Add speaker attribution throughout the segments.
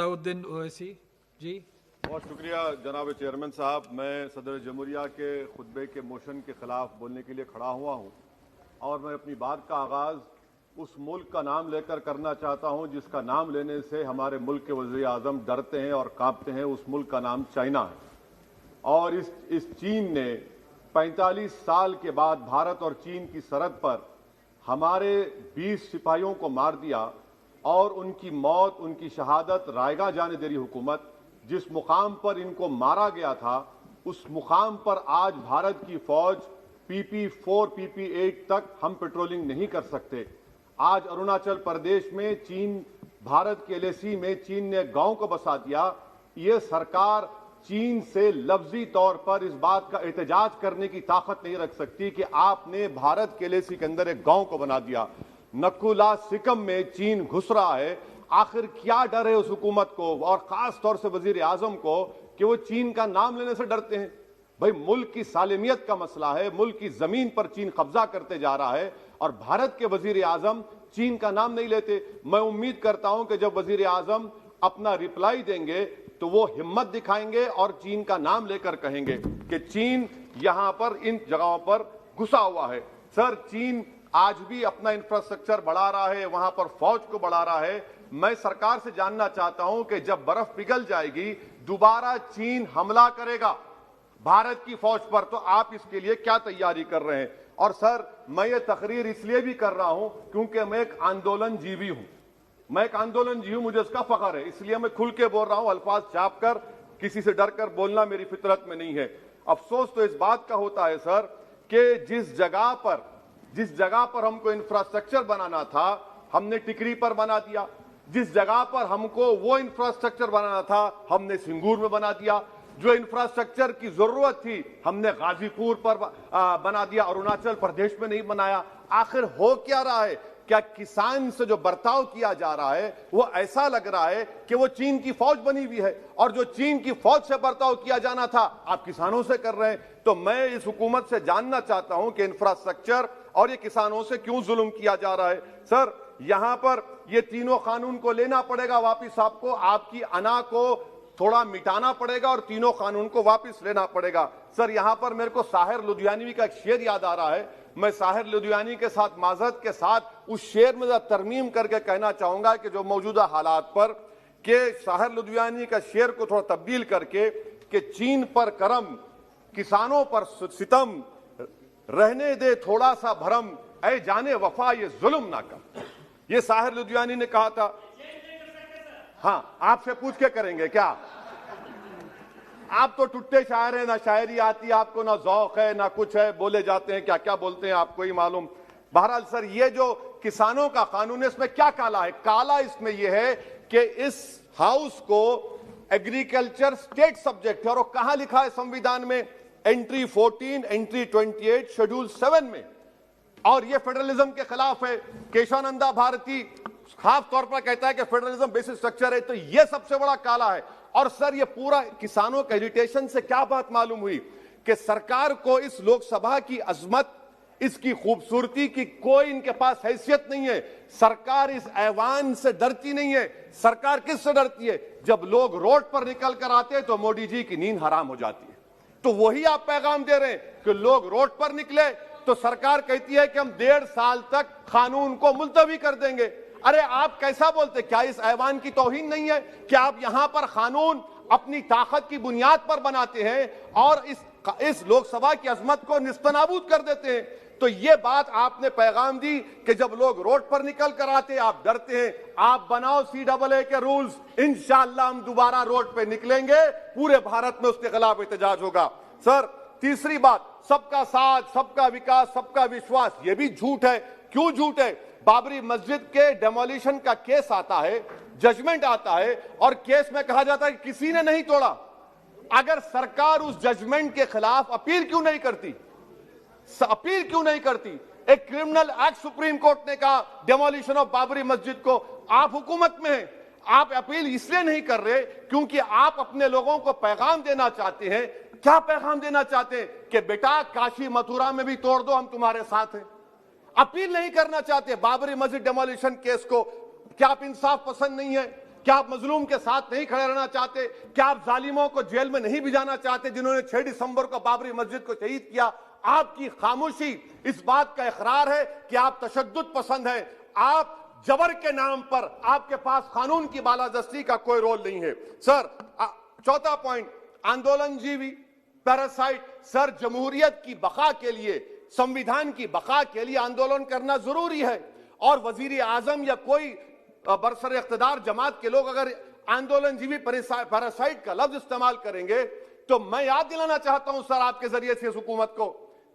Speaker 1: असाउद्दीन ओवैसी जी।
Speaker 2: बहुत शुक्रिया जनाब चेयरमैन साहब। मैं सदर जमहूरिया के खुतबे के मोशन के खिलाफ बोलने के लिए खड़ा हुआ हूँ और मैं अपनी बात का आगाज़ उस मुल्क का नाम लेकर करना चाहता हूँ जिसका नाम लेने से हमारे मुल्क के वज़ीर आज़म डरते हैं और कांपते हैं। उस मुल्क का नाम चाइना है और इस चीन ने 45 साल के बाद भारत और चीन की सरहद पर हमारे 20 सिपाहियों को मार दिया और उनकी मौत, उनकी शहादत रायगा जाने दे रही हुकूमत। जिस मुकाम पर इनको मारा गया था उस मुकाम पर आज भारत की फौज PP4, PP8 तक हम पेट्रोलिंग नहीं कर सकते। आज अरुणाचल प्रदेश में चीन, भारत के LAC में चीन ने गांव को बसा दिया। ये सरकार चीन से लफ्जी तौर पर इस बात का एहतजाज करने की ताकत नहीं रख सकती कि आपने भारत के LAC के अंदर एक गांव को बना दिया। नकुला सिकम में चीन घुस रहा है। आखिर क्या डर है उस हुकूमत को और खास तौर से वजीर आजम को कि वो चीन का नाम लेने से डरते हैं? भाई, मुल्क की सालिमियत का मसला है। मुल्क की जमीन पर चीन कब्जा करते जा रहा है और भारत के वजीर आजम चीन का नाम नहीं लेते। मैं उम्मीद करता हूं कि जब वजीर आजम अपना रिप्लाई देंगे तो वो हिम्मत दिखाएंगे और चीन का नाम लेकर कहेंगे कि चीन यहां पर इन जगहों पर घुसा हुआ है। सर, चीन आज भी अपना इंफ्रास्ट्रक्चर बढ़ा रहा है, वहां पर फौज को बढ़ा रहा है। मैं सरकार से जानना चाहता हूं कि जब बर्फ पिघल जाएगी दोबारा चीन हमला करेगा भारत की फौज पर, तो आप इसके लिए क्या तैयारी कर रहे हैं? और सर, मैं ये तकरीर इसलिए भी कर रहा हूं क्योंकि मैं एक आंदोलन जीवी हूं। मैं एक आंदोलन जीवी हूं, मुझे इसका फख्र है, इसलिए मैं खुल के बोल रहा हूं। अल्फाज छाप कर, किसी से डर कर बोलना मेरी फितरत में नहीं है। अफसोस तो इस बात का होता है सर कि जिस जगह पर हमको इंफ्रास्ट्रक्चर बनाना था हमने टिकरी पर बना दिया। जिस जगह पर हमको वो इंफ्रास्ट्रक्चर बनाना था हमने सिंगूर में बना दिया। जो इंफ्रास्ट्रक्चर की जरूरत थी हमने गाजीपुर पर बना दिया, अरुणाचल प्रदेश में नहीं बनाया। आखिर हो क्या रहा है? क्या किसान से जो बर्ताव किया जा रहा है वो ऐसा लग रहा है कि वो चीन की फौज बनी हुई है और जो चीन की फौज से बर्ताव किया जाना था आप किसानों से कर रहे हैं? तो मैं इस हुकूमत से जानना चाहता हूं कि इंफ्रास्ट्रक्चर और ये किसानों से क्यों जुल्म किया जा रहा है? सर, यहां पर ये तीनों कानून को लेना पड़ेगा वापिस आपको, आपकी अना को थोड़ा मिटाना पड़ेगा और तीनों कानून को वापस लेना पड़ेगा। सर, यहां पर मेरे को साहिर लुधियानवी का एक शेर याद आ रहा है। मैं साहिर लुधियानवी के साथ माजरत के साथ उस शेर में तरमीम करके कहना चाहूंगा कि जो मौजूदा हालात पर के साहिर लुधियानवी का शेर को थोड़ा तब्दील करके कि चीन पर करम, किसानों पर सितम, रहने दे थोड़ा सा भरम, ऐ जाने वफा ये जुल्म ना कर। ये साहिर लुधियानवी ने कहा था। हाँ, आपसे पूछ के करेंगे क्या? आप तो टुट्टे शायर हैं, ना शायरी आती है आपको, ना जौक है, ना कुछ है, बोले जाते हैं क्या क्या बोलते हैं आपको ही मालूम। बहरहाल सर, ये जो किसानों का कानून है इसमें क्या काला है? काला इसमें यह है कि इस हाउस को एग्रीकल्चर स्टेट सब्जेक्ट है और कहां लिखा है संविधान में? एंट्री 14, एंट्री 28, शेड्यूल 7 में। और यह फेडरलिज्म के खिलाफ है। केशवानंदा भारती खास तौर पर कहता है कि फेडरलिज्म बेसिक स्ट्रक्चर है, तो यह सबसे बड़ा काला है। और सर, यह पूरा किसानों के इरिटेशन से क्या बात मालूम हुई कि सरकार को इस लोकसभा की अजमत, इसकी खूबसूरती की कोई इनके पास हैसियत नहीं है। सरकार इस ऐवान से डरती नहीं है। सरकार किससे डरती है? जब लोग रोड पर निकल कर आते हैं तो मोदी जी की नींद हराम हो जाती है। तो वही आप पैगाम दे रहे हैं कि लोग रोड पर निकले तो सरकार कहती है कि हम 1.5 साल तक कानून को मुलतवी कर देंगे। अरे आप कैसा बोलते? क्या इस ऐवान की तौहीन नहीं है कि आप यहां पर कानून अपनी ताकत की बुनियाद पर बनाते हैं और इस लोकसभा की अजमत को निस्तनाबूद कर देते हैं? तो ये बात आपने पैगाम दी कि जब लोग रोड पर निकल कर आते आप डरते हैं। आप बनाओ CAA के रूल्स, इंशाअल्लाह हम दोबारा रोड पे निकलेंगे, पूरे भारत में उसके खिलाफ एहतजाज होगा। सर, तीसरी बात, सबका साथ, सबका विकास, सबका विश्वास, ये भी झूठ है। क्यों झूठ है? बाबरी मस्जिद के डेमोलिशन का केस आता है, जजमेंट आता है और केस में कहा जाता है कि किसी ने नहीं तोड़ा। अगर सरकार उस जजमेंट के खिलाफ अपील क्यों नहीं करती? अपील क्यों नहीं करती? एक क्रिमिनल एक्ट सुप्रीम कोर्ट ने कहा डेमोलिशन ऑफ बाबरी मस्जिद को। आप हुकूमत में हैं, आप अपील इसलिए नहीं कर रहे क्योंकि आप अपने लोगों को पैगाम देना चाहते हैं। क्या पैगाम देना चाहते हैं? कि बेटा काशी मथुरा में भी तोड़ दो, हम तुम्हारे साथ हैं। अपील नहीं करना चाहते बाबरी मस्जिद डेमोलिशन केस को। क्या आप इंसाफ पसंद नहीं है? क्या आप मजलूम के साथ नहीं खड़े रहना चाहते? क्या आप जालिमों को जेल में नहीं भिजाना चाहते जिन्होंने 6 दिसंबर को बाबरी मस्जिद को शहीद किया? आपकी खामोशी इस बात का इकरार है कि आप तशद्दुद पसंद हैं। आप जबर के नाम पर आपके पास कानून की बालादस्ती का कोई रोल नहीं है। सर, चौथा पॉइंट, आंदोलनजीवी पैरासाइट। सर, जमहूरियत की बका के लिए, संविधान की बका के लिए आंदोलन करना जरूरी है, और वजीर आजम या कोई बरसर इख्तिदार जमात के लोग अगर आंदोलनजीवी पैरासाइट का लफ्ज इस्तेमाल करेंगे तो मैं याद दिलाना चाहता हूं सर आपके जरिए से इस हुकूमत को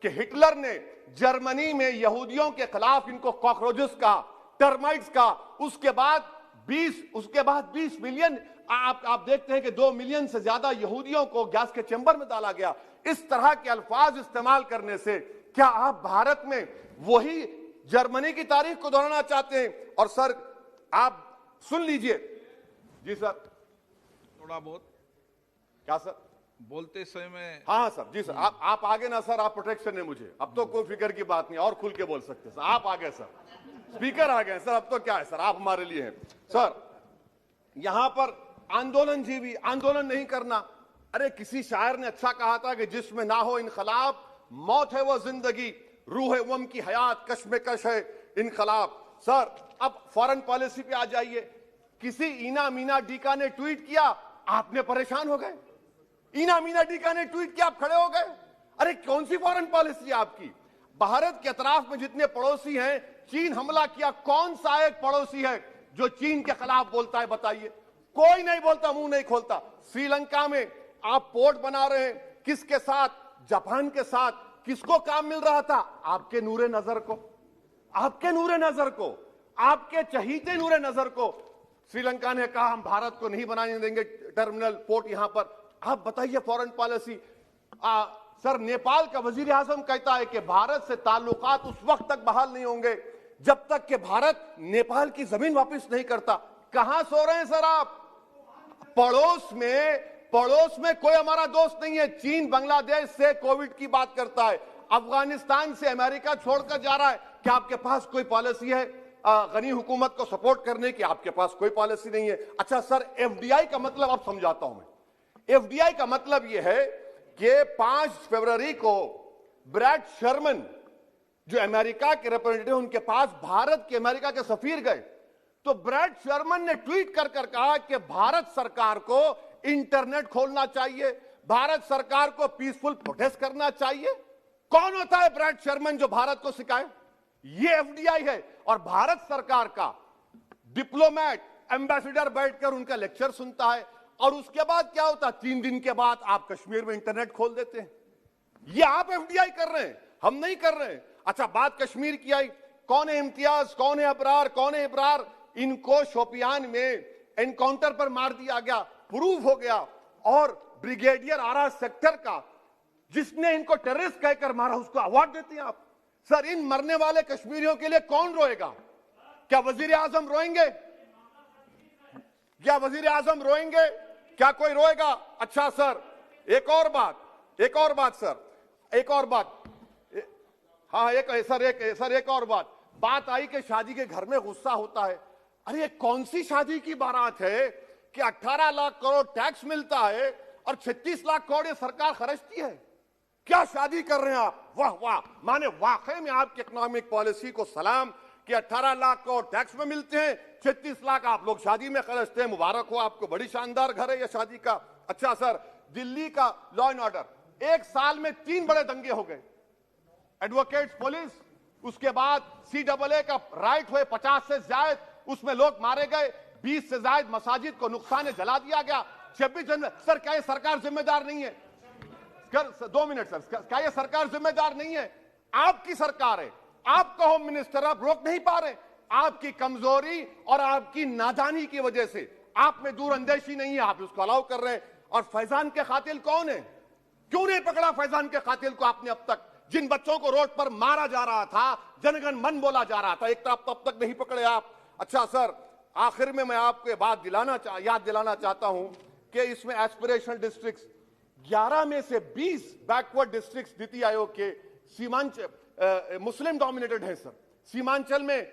Speaker 2: कि हिटलर ने जर्मनी में यहूदियों के खिलाफ इनको कॉकरोचेस का, टर्माइट्स का, उसके बाद 20 मिलियन, आप देखते हैं कि 2 मिलियन से ज्यादा यहूदियों को गैस के चैम्बर में डाला गया। इस तरह के अल्फाज इस्तेमाल करने से क्या आप भारत में वही जर्मनी की तारीख को दोहराना चाहते हैं? और सर आप सुन लीजिए। जी सर,
Speaker 3: थोड़ा बहुत
Speaker 2: क्या सर
Speaker 3: बोलते समय में।
Speaker 2: हाँ सर, जी सर, आप आगे ना सर, आप प्रोटेक्शन है मुझे, अब तो कोई फिक्र की बात नहीं, और खुल के बोल सकते सर। आप आ गए सर, स्पीकर आ गए सर, अब तो क्या है सर, आप हमारे लिए हैं। सर, यहां पर आंदोलनजीवी आंदोलन नहीं करना। अरे किसी शायर ने अच्छा कहा था कि जिसमें ना हो इनकलाब, मौत है वो जिंदगी, रूह वम की हयात कश्मकश है इनकलाब। सर, अब फॉरेन पॉलिसी पे आ जाइए। किसी ईना मीना डीका ने ट्वीट किया, आपने परेशान हो गए। ईना मीना डीका ने ट्वीट किया, आप खड़े हो गए। अरे कौन सी फॉरेन पॉलिसी है आपकी? भारत के अतराफ में जितने पड़ोसी हैं, चीन हमला किया, कौन सा एक पड़ोसी है जो चीन के खिलाफ बोलता है? बताइए। कोई नहीं बोलता, मुंह नहीं खोलता। श्रीलंका में आप पोर्ट बना रहे हैं, किसके साथ? जापान के साथ। किसको काम मिल रहा था? आपके नूरे नजर को, आपके नूरे नजर को, आपके चहीते नूरे नजर को। श्रीलंका ने कहा हम भारत को नहीं बनाने देंगे टर्मिनल पोर्ट यहां पर। आप बताइए फॉरेन पॉलिसी। सर, नेपाल का वजीर आजम कहता है कि भारत से ताल्लुकात उस वक्त तक बहाल नहीं होंगे जब तक कि भारत नेपाल की जमीन वापस नहीं करता। कहां सो रहे हैं सर आप? पड़ोस में कोई हमारा दोस्त नहीं है। चीन बांग्लादेश से कोविड की बात करता है, अफगानिस्तान से अमेरिका छोड़कर जा रहा है। क्या आपके पास कोई पॉलिसी है गनी हुकूमत को सपोर्ट करने की? आपके पास कोई पॉलिसी नहीं है। अच्छा सर, एफडीआई का मतलब अब समझाता हूं मैं। एफडीआई का मतलब यह है कि 5 फरवरी को ब्रैड शर्मन जो अमेरिका के रिप्रेजेंटेटिव, उनके पास भारत के अमेरिका के सफीर गए, तो ब्रैड शर्मन ने ट्वीट कर कहा कि भारत सरकार को इंटरनेट खोलना चाहिए, भारत सरकार को पीसफुल प्रोटेस्ट करना चाहिए। कौन होता है ब्रैड शर्मन जो भारत को सिखाए? ये एफडीआई है। और भारत सरकार का डिप्लोमेट, एम्बेसडर बैठकर उनका लेक्चर सुनता है, और उसके बाद क्या होता है? 3 दिन के बाद आप कश्मीर में इंटरनेट खोल देते हैं। ये आप एफडीआई कर रहे हैं, हम नहीं कर रहे हैं। अच्छा, बात कश्मीर की आई। कौन है इम्तियाज, कौन है अबरार, कौन है इब्रार? इनको शोपियान में एनकाउंटर पर मार दिया गया, प्रूव हो गया। और ब्रिगेडियर आरा सेक्टर का जिसने इनको टेररिस्ट कहकर मारा, उसको अवार्ड देते हैं आप। सर, इन मरने वाले कश्मीरियों के लिए कौन रोएगा? क्या वजीर आजम रोएंगे? क्या वजीर आजम रोएंगे? क्या कोई रोएगा? अच्छा सर, एक और बात सर, एक और बात। हाँ, एक और बात आई कि शादी के घर में गुस्सा होता है। अरे ये कौन सी शादी की बारात है कि 18 लाख करोड़ टैक्स मिलता है और 36 लाख करोड़ ये सरकार खर्चती है? क्या शादी कर रहे हैं आप? वाह वाह, माने वाकई में आपकी इकोनॉमिक पॉलिसी को सलाम कि 18 लाख करोड़ टैक्स में मिलते हैं, 36 लाख आप लोग शादी में खर्चते हैं। मुबारक हो आपको, बड़ी शानदार घर है ये शादी का। अच्छा सर, दिल्ली का लॉ एंड ऑर्डर, 1 साल में 3 बड़े दंगे हो गए। एडवोकेट्स पुलिस, उसके बाद CAA का राइट हुए 50 से ज्यादा, उसमें लोग मारे गए। 20 से ज्यादा मसाजिद को नुकसान जला दिया गया। 26 जनवरी। सर, क्या ये सरकार जिम्मेदार नहीं है? 2 मिनट सर, क्या ये सरकार जिम्मेदार नहीं है? आपकी सरकार है, आपका होम मिनिस्टर, आप रोक नहीं पा रहे। आपकी कमजोरी और आपकी नादानी की वजह से, आप में दूरअंदेशी नहीं है, आप उसको अलाउ कर रहे हैं। और फैजान के कातिल कौन है? क्यों नहीं पकड़ा फैजान के कातिल को आपने अब तक? जिन बच्चों को रोड पर मारा जा रहा था, जनगण मन बोला जा रहा था, एक तरफ तब तक नहीं पकड़े आप। अच्छा सर, आखिर में मैं आपको याद दिलाना चाहता हूं कि इसमें एस्पिरेशनल डिस्ट्रिक्ट्स 11 में से 20 बैकवर्ड डिस्ट्रिक्ट्स नीति आयोग के सीमांचल मुस्लिम डोमिनेटेड है सर। सीमांचल में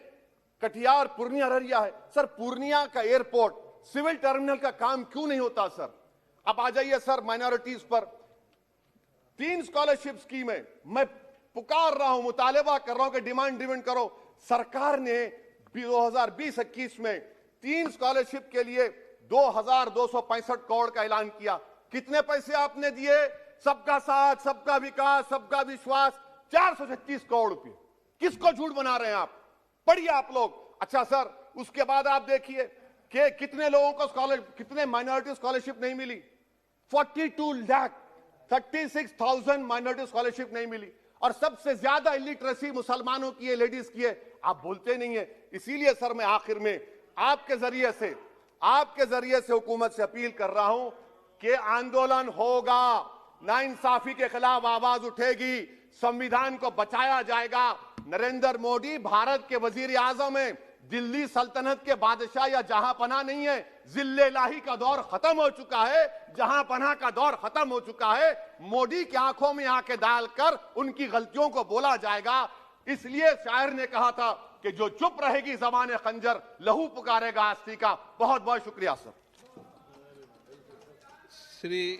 Speaker 2: कटिहार, पूर्णिया, अररिया है। सर, पूर्णिया का एयरपोर्ट सिविल टर्मिनल का काम क्यों नहीं होता सर? अब आ जाइए सर माइनॉरिटीज पर। 3 स्कॉलरशिप स्कीम है, मैं पुकार रहा हूं, मुतालिबा कर रहा हूं कि डिमांड ड्रिवन करो। सरकार ने 2020-21 में 3 स्कॉलरशिप के लिए 2265 करोड़ का ऐलान किया। कितने पैसे आपने दिए? सबका साथ, सबका विकास, सबका विश्वास, 436 करोड़ रुपए। किसको झूठ बना रहे हैं आप? पढ़िए आप लोग। अच्छा सर, उसके बाद आप देखिए कि कितने लोगों को कितने माइनॉरिटी स्कॉलरशिप नहीं मिली। 36,000 माइनॉरिटी स्कॉलरशिप नहीं मिली। और सबसे ज्यादा इलिटरेसी मुसलमानों की है, लेडीज की है। आप बोलते नहीं है। इसीलिए सर मैं आखिर में आपके जरिए से हुकूमत से अपील कर रहा हूं कि आंदोलन होगा, नाइंसाफी के खिलाफ आवाज उठेगी, संविधान को बचाया जाएगा। नरेंद्र मोदी भारत के वजीर आजम है, दिल्ली सल्तनत के बादशाह या जहां पनाह नहीं है। जिल्ले इलाही का दौर खत्म हो चुका है, जहां पनाह का दौर खत्म हो चुका है। मोदी की आंखों में आंखें डालकर उनकी गलतियों को बोला जाएगा। इसलिए शायर ने कहा था कि जो चुप रहेगी ज़बान खंजर, लहू पुकारेगा आस्ती का। बहुत बहुत शुक्रिया सर।
Speaker 3: श्री